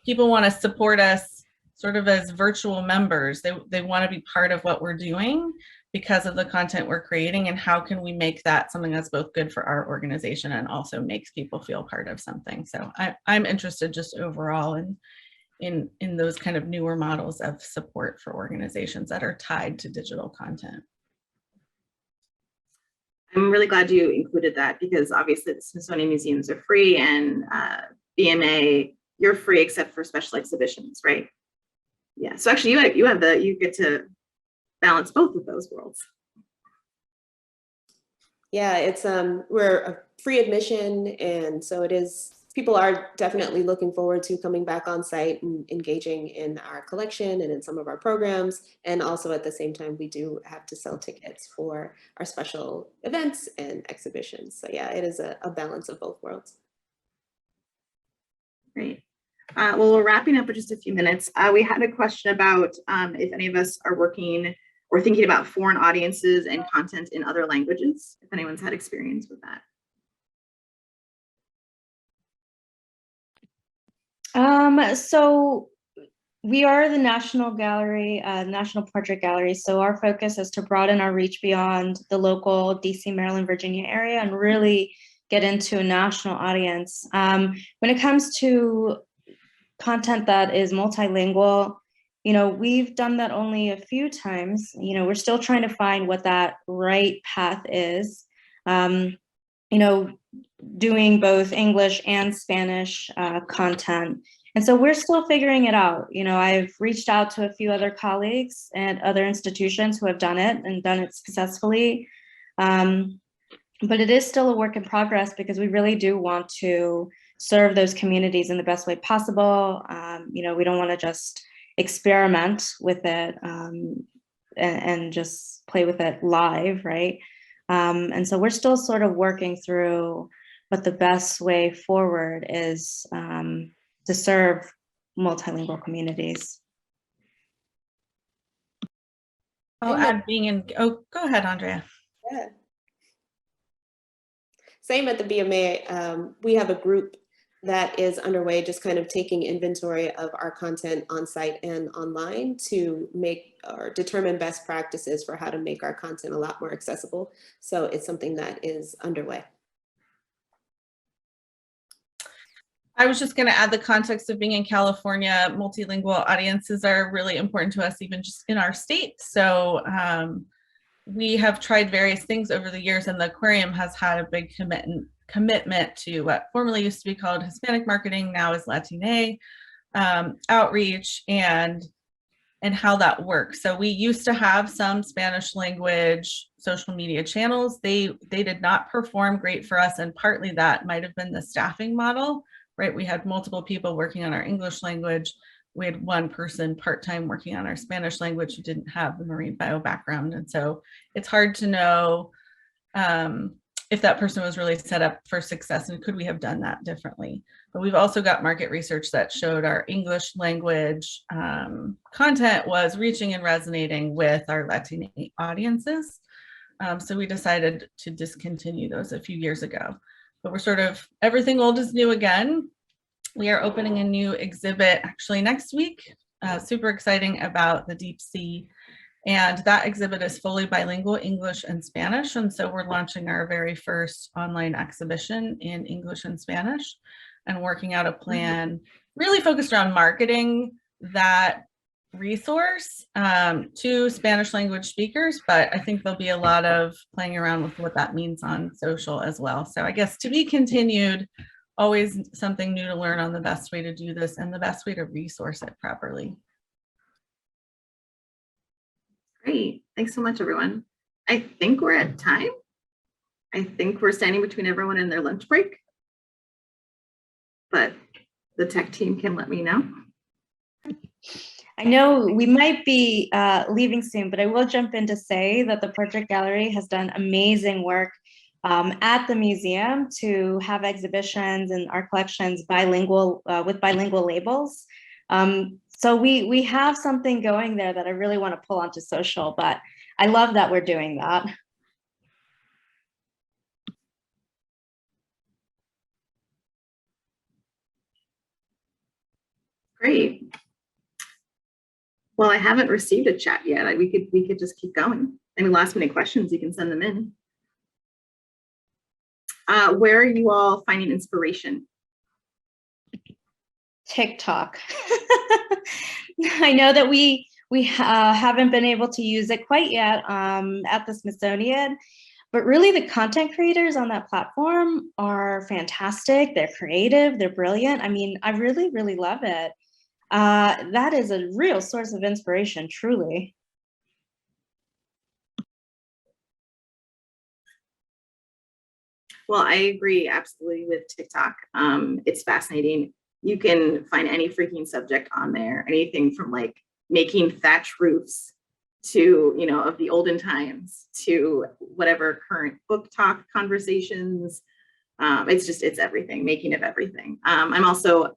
people want to support us sort of as virtual members. They want to be part of what we're doing because of the content we're creating, and how can we make that something that's both good for our organization and also makes people feel part of something. So I'm interested just overall in those kind of newer models of support for organizations that are tied to digital content. I'm really glad you included that, because obviously the Smithsonian museums are free, and BMA, you're free except for special exhibitions, right? Yeah, so actually you get to balance both of those worlds. Yeah, it's we're a free admission, and so it is, people are definitely looking forward to coming back on site and engaging in our collection and in some of our programs. And also at the same time, we do have to sell tickets for our special events and exhibitions. So yeah, it is a balance of both worlds. Great. Well, we're wrapping up in just a few minutes. We had a question about if any of us are working or thinking about foreign audiences and content in other languages, if anyone's had experience with that. So we are the National Gallery, National Portrait Gallery. So our focus is to broaden our reach beyond the local DC, Maryland, Virginia area and really get into a national audience. When it comes to content that is multilingual, we've done that only a few times. We're still trying to find what that right path is. Doing both English and Spanish content. And so we're still figuring it out. I've reached out to a few other colleagues and other institutions who have done it and done it successfully. But it is still a work in progress, because we really do want to serve those communities in the best way possible. We don't want to just experiment with it and just play with it live, right? And so we're still sort of working through what the best way forward is to serve multilingual communities. I'll Same add being in, oh, go ahead, Andrea. Yeah. Same at the BMA. We have a group that is underway, just kind of taking inventory of our content on site and online to make or determine best practices for how to make our content a lot more accessible. So it's something that is underway. I was just going to add the context of being in California. Multilingual audiences are really important to us, even just in our state. So we have tried various things over the years, and the aquarium has had a big commitment to what formerly used to be called Hispanic marketing, now is Latina outreach, and how that works. So we used to have some Spanish language social media channels. They did not perform great for us, and partly that might have been the staffing model, right? We had multiple people working on our English language. We had one person part-time working on our Spanish language who didn't have the marine bio background. And so it's hard to know if that person was really set up for success, and could we have done that differently? But we've also got market research that showed our English language content was reaching and resonating with our Latina audiences. So we decided to discontinue those a few years ago. But we're sort of, everything old is new again. We are opening a new exhibit actually next week. Super exciting about the deep sea. And that exhibit is fully bilingual, English and Spanish. And so we're launching our very first online exhibition in English and Spanish, and working out a plan really focused around marketing that resource to Spanish language speakers. But I think there'll be a lot of playing around with what that means on social as well. So I guess to be continued. Always something new to learn on the best way to do this and the best way to resource it properly. Great. Thanks so much, everyone. I think we're at time. I think we're standing between everyone and their lunch break, but the tech team can let me know. I know we might be leaving soon, but I will jump in to say that the Portrait Gallery has done amazing work at the museum to have exhibitions and our collections bilingual with bilingual labels. So we have something going there that I really want to pull onto social, but I love that we're doing that. Great. Well, I haven't received a chat yet. We could just keep going. Any last minute questions, you can send them in. Where are you all finding inspiration? TikTok. I know that we haven't been able to use it quite yet at the Smithsonian, but really the content creators on that platform are fantastic. They're creative, they're brilliant. I mean, I really, really love it. That is a real source of inspiration, truly. Well, I agree absolutely with TikTok. It's fascinating. You can find any freaking subject on there, anything from like making thatch roofs to, you know, of the olden times to whatever current book talk conversations. It's everything, making of everything. I'm also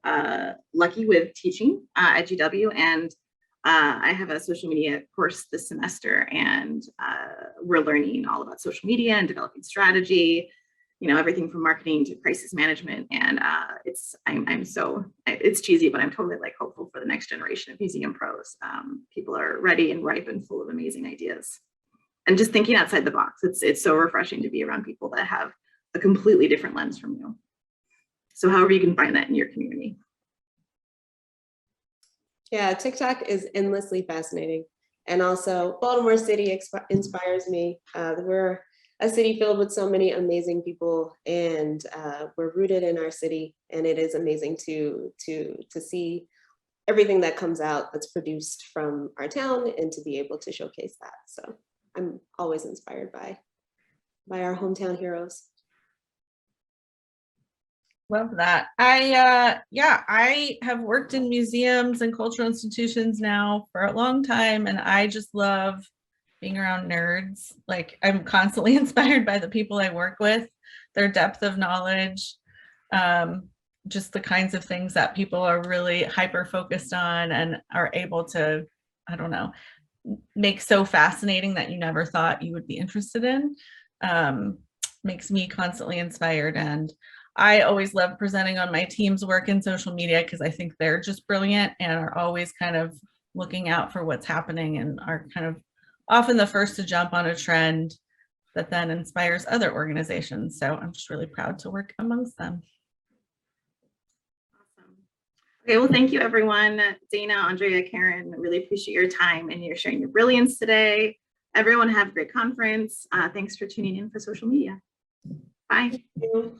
lucky with teaching at GW, and I have a social media course this semester, and we're learning all about social media and developing strategy, you know, everything from marketing to crisis management. And it's cheesy, but I'm totally like hopeful for the next generation of museum pros. People are ready and ripe and full of amazing ideas. And just thinking outside the box. It's so refreshing to be around people that have a completely different lens from you. So however you can find that in your community. Yeah, TikTok is endlessly fascinating. And also Baltimore City inspires me. We're a city filled with so many amazing people, and we're rooted in our city, and it is amazing to see everything that comes out that's produced from our town and to be able to showcase that. So I'm always inspired by our hometown heroes. Love that. I have worked in museums and cultural institutions now for a long time, and I just love being around nerds. Like, I'm constantly inspired by the people I work with, their depth of knowledge, just the kinds of things that people are really hyper focused on and are able to, I don't know, make so fascinating that you never thought you would be interested in. Makes me constantly inspired. And I always love presenting on my team's work in social media because I think they're just brilliant and are always kind of looking out for what's happening and are kind of often the first to jump on a trend that then inspires other organizations. So I'm just really proud to work amongst them. Awesome. Okay, well, thank you, everyone. Dana, Andrea, Karen, really appreciate your time and your sharing your brilliance today. Everyone have a great conference. Thanks for tuning in for social media. Bye. Thank you.